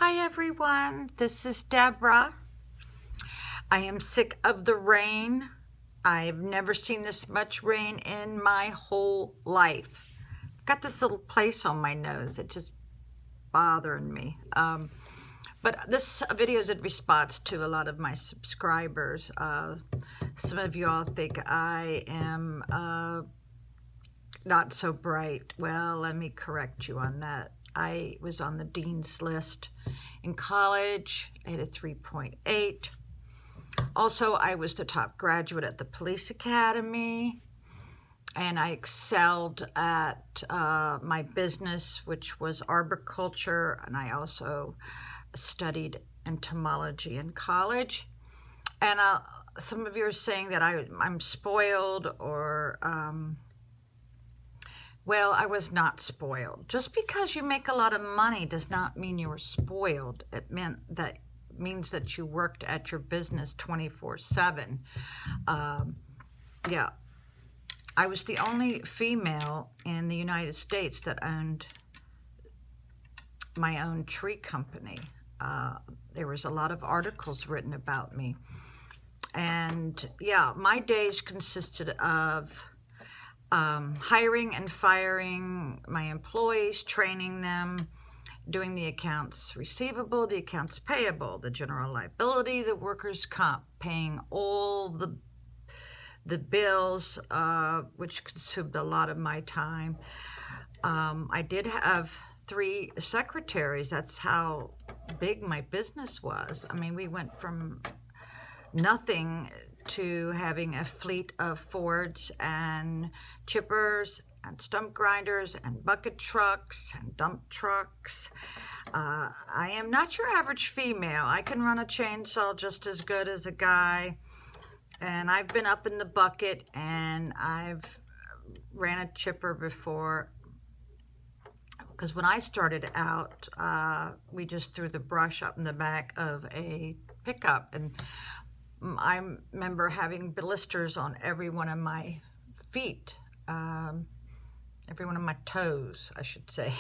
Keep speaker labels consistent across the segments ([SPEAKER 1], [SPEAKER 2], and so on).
[SPEAKER 1] Hi everyone, this is Deborah. I am sick of the rain. I've never seen this much rain in my whole life. I've got this little place on my nose. It's just bothering me. But this video is in response to a lot of my subscribers. Some of you all think I am not so bright. Well, let me correct you on that. I was on the dean's list in college. I had a 3.8. Also, I was the top graduate at the police academy, and I excelled at my business, which was arboriculture, and I also studied entomology in college. And some of you are saying that I'm spoiled or well, I was not spoiled. Just because you make a lot of money does not mean you were spoiled. It means that you worked at your business 24/7. Yeah, I was the only female in the United States that owned my own tree company. There was a lot of articles written about me. And yeah, my days consisted of hiring and firing my employees, training them, doing the accounts receivable, the accounts payable, the general liability, the workers' comp, paying all the bills, which consumed a lot of my time. I did have 3 secretaries. That's how big my business was. I mean, we went from nothing to having a fleet of Fords and chippers and stump grinders and bucket trucks and dump trucks. I am not your average female. I can run a chainsaw just as good as a guy, and I've been up in the bucket, and I've ran a chipper before, because when I started out, we just threw the brush up in the back of a pickup, and I remember having blisters on every one of my feet, every one of my toes, I should say.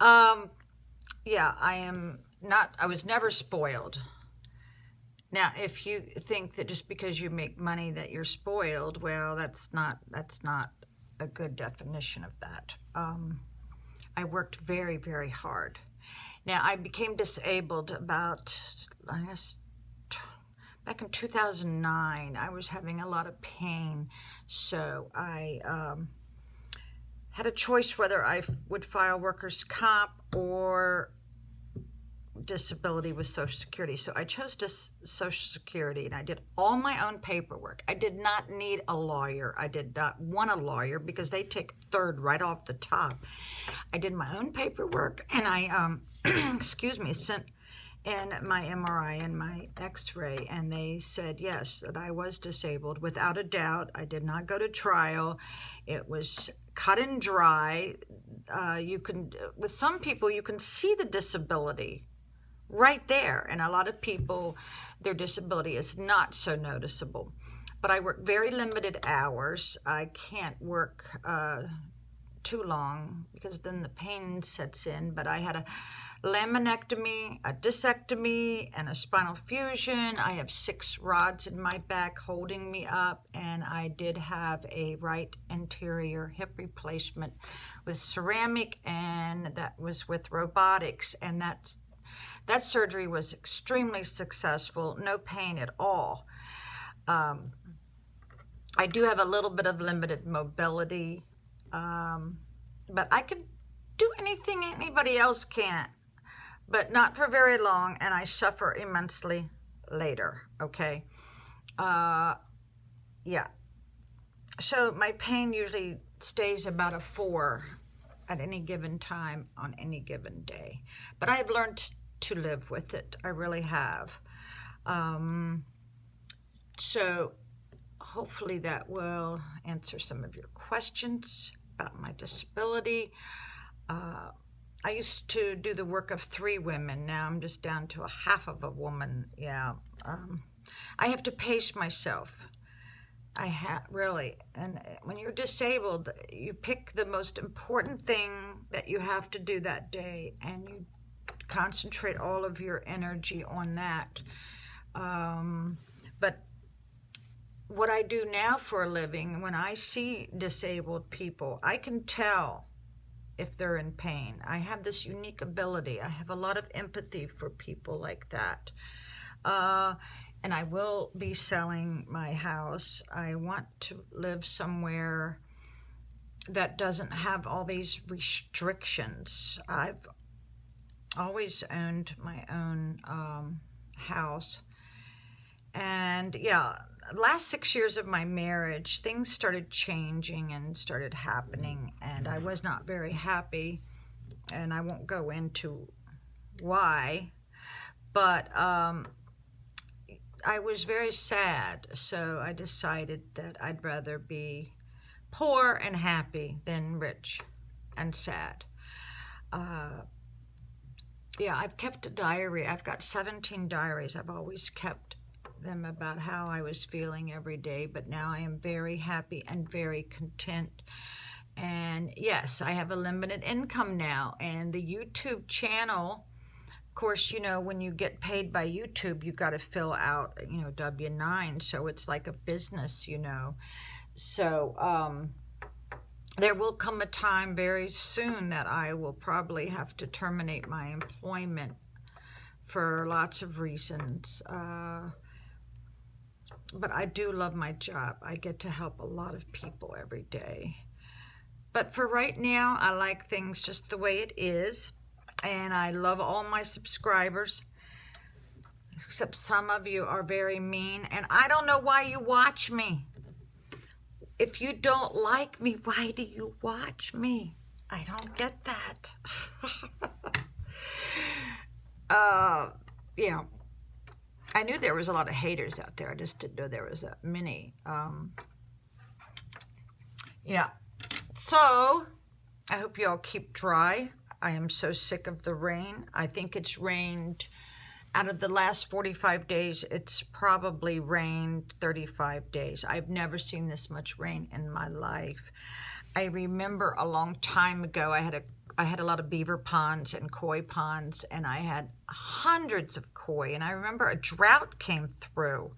[SPEAKER 1] Yeah, I was never spoiled. Now, if you think that just because you make money that you're spoiled, well, that's not a good definition of that. I worked very, very hard. Now, I became disabled about, I guess, back in 2009. I was having a lot of pain, so I had a choice whether I would file workers' comp or disability with Social Security. So I chose Social Security, and I did all my own paperwork. I did not need a lawyer. I did not want a lawyer because they take third right off the top. I did my own paperwork, and I excuse me, sent in my MRI and my x-ray, and they said yes, that I was disabled without a doubt. I did not go to trial. It was cut and dry. With some people, you can see the disability right there, and a lot of people, their disability is not so noticeable. But I work very limited hours. I can't work too long because then the pain sets in. But I had a laminectomy, a discectomy, and a spinal fusion. I have 6 rods in my back holding me up, and I did have a right anterior hip replacement with ceramic, and that was with robotics, and that surgery was extremely successful, no pain at all. I do have a little bit of limited mobility, but I can do anything anybody else can, but not for very long, and I suffer immensely later, okay? Yeah. So my pain usually stays about a 4 at any given time on any given day, but I have learned to live with it. I really have. So hopefully that will answer some of your questions about my disability. I used to do the work of 3 women. Now I'm just down to a half of a woman. Yeah. I have to pace myself. Really. And when you're disabled, you pick the most important thing that you have to do that day, and you concentrate all of your energy on that. But what I do now for a living, when I see disabled people, I can tell if they're in pain. I have this unique ability. I have a lot of empathy for people like that. And I will be selling my house. I want to live somewhere that doesn't have all these restrictions. I've always owned my own house. And yeah, last 6 years of my marriage, things started changing and started happening, and I was not very happy, and I won't go into why, but I was very sad, so I decided that I'd rather be poor and happy than rich and sad. Yeah, I've kept a diary. I've got 17 diaries. I've always kept them about how I was feeling every day, but now I am very happy and very content. And yes, I have a limited income now, and the YouTube channel, of course, you know, when you get paid by YouTube, you got to fill out, you know, W-9, so it's like a business, you know. So there will come a time very soon that I will probably have to terminate my employment for lots of reasons. But I do love my job. I get to help a lot of people every day. But for right now, I like things just the way it is. And I love all my subscribers. Except some of you are very mean. And I don't know why you watch me. If you don't like me, why do you watch me? I don't get that. Yeah. I knew there was a lot of haters out there. I just didn't know there was that many. Yeah. So, I hope you all keep dry. I am so sick of the rain. I think it's rained, out of the last 45 days, it's probably rained 35 days. I've never seen this much rain in my life. I remember a long time ago, I had a lot of beaver ponds and koi ponds, and I had hundreds of koi. And I remember a drought came through,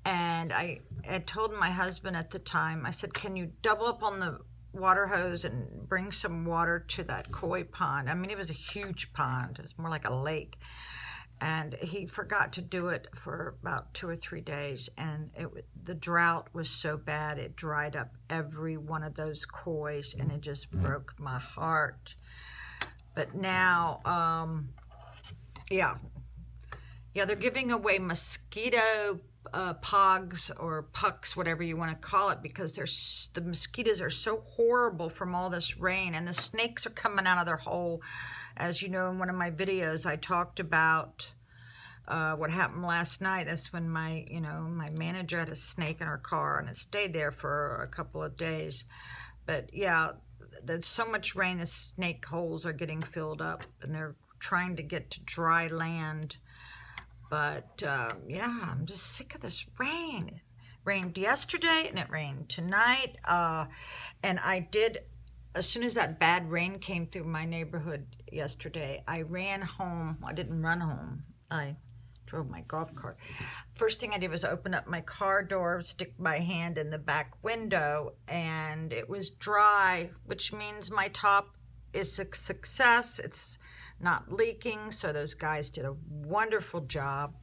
[SPEAKER 1] and I had told my husband at the time, I said, can you double up on the water hose and bring some water to that koi pond? I mean, it was a huge pond. It was more like a lake. And he forgot to do it for about 2 or 3 days, and the drought was so bad it dried up every one of those kois, and it just broke my heart. But now, yeah, they're giving away mosquito pogs or pucks, whatever you want to call it, because the mosquitoes are so horrible from all this rain, and the snakes are coming out of their hole. As you know, in one of my videos, I talked about what happened last night. That's when my manager had a snake in her car, and it stayed there for a couple of days. But yeah, there's so much rain, the snake holes are getting filled up, and they're trying to get to dry land. But yeah, I'm just sick of this rain. It rained yesterday, and it rained tonight. And I did, as soon as that bad rain came through my neighborhood yesterday, I ran home. I didn't run home. I drove my golf cart. First thing I did was open up my car door, stick my hand in the back window, and it was dry, which means my top is a success. It's not leaking, so those guys did a wonderful job.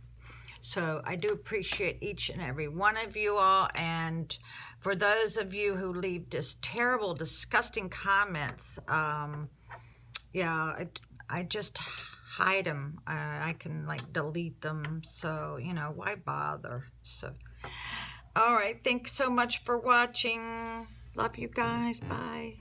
[SPEAKER 1] So I do appreciate each and every one of you all. And for those of you who leave just terrible, disgusting comments, yeah, I just hide them. I can like delete them. So, you know, why bother? So, all right. Thanks so much for watching. Love you guys. Bye.